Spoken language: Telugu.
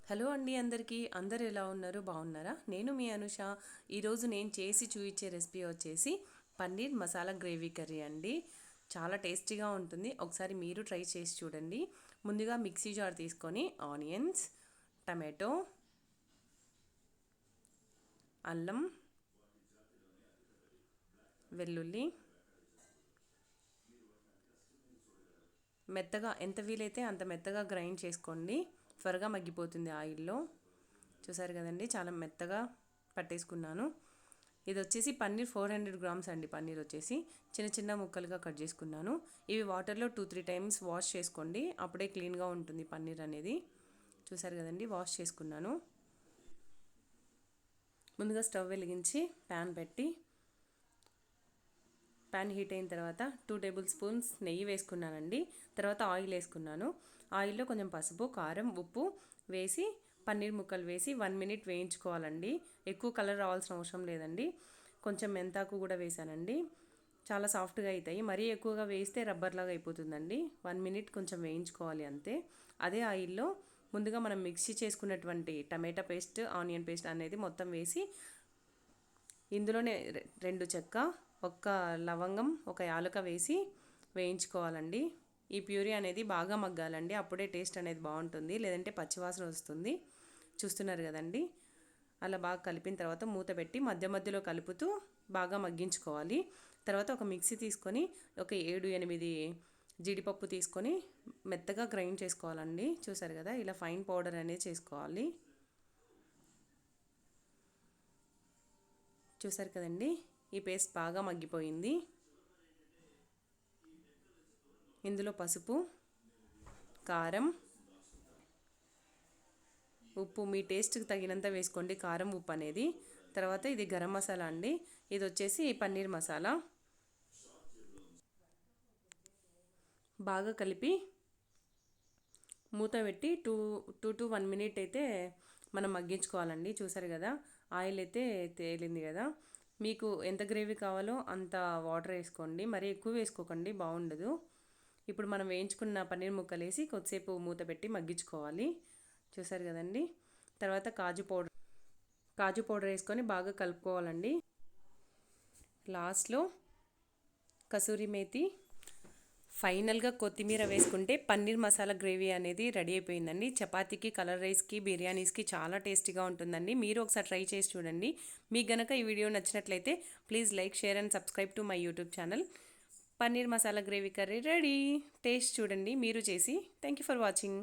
హలో అండి అందరికీ అందరు ఎలా ఉన్నారు బాగున్నారా? నేను మీ అనుష. ఈరోజు నేను చేసి చూపించే రెసిపీ వచ్చేసి పన్నీర్ మసాలా గ్రేవీ కర్రీ అండి. చాలా టేస్టీగా ఉంటుంది. ఒకసారి మీరు ట్రై చేసి చూడండి. ముందుగా మిక్సీ జార్ తీసుకొని ఆనియన్స్, టమాటో, అల్లం, వెల్లుల్లి మెత్తగా ఎంత వీలైతే అంత మెత్తగా గ్రైండ్ చేసుకోండి. త్వరగా మగ్గిపోతుంది ఆయిల్లో. చూసారు కదండి, చాలా మెత్తగా పట్టేసుకున్నాను. ఇది వచ్చేసి పన్నీర్ 400 గ్రామ్స్ అండి. పన్నీర్ వచ్చేసి చిన్న చిన్న ముక్కలుగా కట్ చేసుకున్నాను. ఇవి వాటర్లో 2-3 టైమ్స్ వాష్ చేసుకోండి, అప్పుడే క్లీన్గా ఉంటుంది పన్నీర్ అనేది. చూసారు కదండి, వాష్ చేసుకున్నాను. ముందుగా స్టవ్ వెలిగించి ప్యాన్ పెట్టి, ప్యాన్ హీట్ అయిన తర్వాత 2 టేబుల్ స్పూన్స్ నెయ్యి వేసుకున్నానండి. తర్వాత ఆయిల్ వేసుకున్నాను. ఆయిల్లో కొంచెం పసుపు, కారం, ఉప్పు వేసి పన్నీర్ ముక్కలు వేసి 1 మినిట్ వేయించుకోవాలండి. ఎక్కువ కలర్ రావాల్సిన అవసరం లేదండి. కొంచెం మెంతాకు కూడా వేసానండి. చాలా సాఫ్ట్గా అవుతాయి. మరీ ఎక్కువగా వేస్తే రబ్బర్ లాగా అయిపోతుందండి. 1 మినిట్ కొంచెం వేయించుకోవాలి అంతే. అదే ఆయిల్లో ముందుగా మనం మిక్సీ చేసుకున్నటువంటి టమాటా పేస్ట్, ఆనియన్ పేస్ట్ అనేది మొత్తం వేసి, ఇందులోనే 2 చెక్క, ఒక్క లవంగం, ఒక యాలక వేసి వేయించుకోవాలండి. ఈ ప్యూరీ అనేది బాగా మగ్గాలండి, అప్పుడే టేస్ట్ అనేది బాగుంటుంది, లేదంటే పచ్చివాసన వస్తుంది. చూస్తున్నారు కదండి, అలా బాగా కలిపిన తర్వాత మూత పెట్టి మధ్య మధ్యలో కలుపుతూ బాగా మగ్గించుకోవాలి. తర్వాత ఒక మిక్సీ తీసుకొని ఒక 7-8 జీడిపప్పు తీసుకొని మెత్తగా గ్రైండ్ చేసుకోవాలండి. చూసారు కదా, ఇలా ఫైన్ పౌడర్ అనేది చేసుకోవాలి. చూసారు కదండి, ఈ పేస్ట్ బాగా మగ్గిపోయింది. ఇందులో పసుపు, కారం, ఉప్పు మీ టేస్ట్కి తగినంత వేసుకోండి, కారం ఉప్పు అనేది. తర్వాత ఇది గరం మసాలా అండి. ఇది వచ్చేసి పన్నీర్ మసాలా. బాగా కలిపి మూత పెట్టి 2 to 1 మినిట్ అయితే మనం మగ్గించుకోవాలండి. చూసారు కదా, ఆయిల్ అయితే తేలింది కదా. మీకు ఎంత గ్రేవీ కావాలో అంత వాటర్ వేసుకోండి, మరీ ఎక్కువ వేసుకోకండి, బాగుండదు. ఇప్పుడు మనం వేయించుకున్న పన్నీర్ ముక్కలు వేసి కొద్దిసేపు మూత పెట్టి మగ్గించుకోవాలి. చూసారు కదండి, తర్వాత కాజు పౌడర్ వేసుకొని బాగా కలుపుకోవాలండి. లాస్ట్లో కసూరి మేతి, ఫైనల్గా కొత్తిమీర వేసుకుంటే పన్నీర్ మసాలా గ్రేవీ అనేది రెడీ అయిపోయిందండి. చపాతీకి, కలర్ రైస్కి, బిర్యానీస్కి చాలా టేస్టీగా ఉంటుందండి. మీరు ఒకసారి ట్రై చేసి చూడండి. మీకు గనక ఈ వీడియో నచ్చినట్లయితే please like, share and subscribe to my YouTube channel. Paneer masala gravy curry ready. Taste చూడండి మీరు చేసి. Thank you for watching.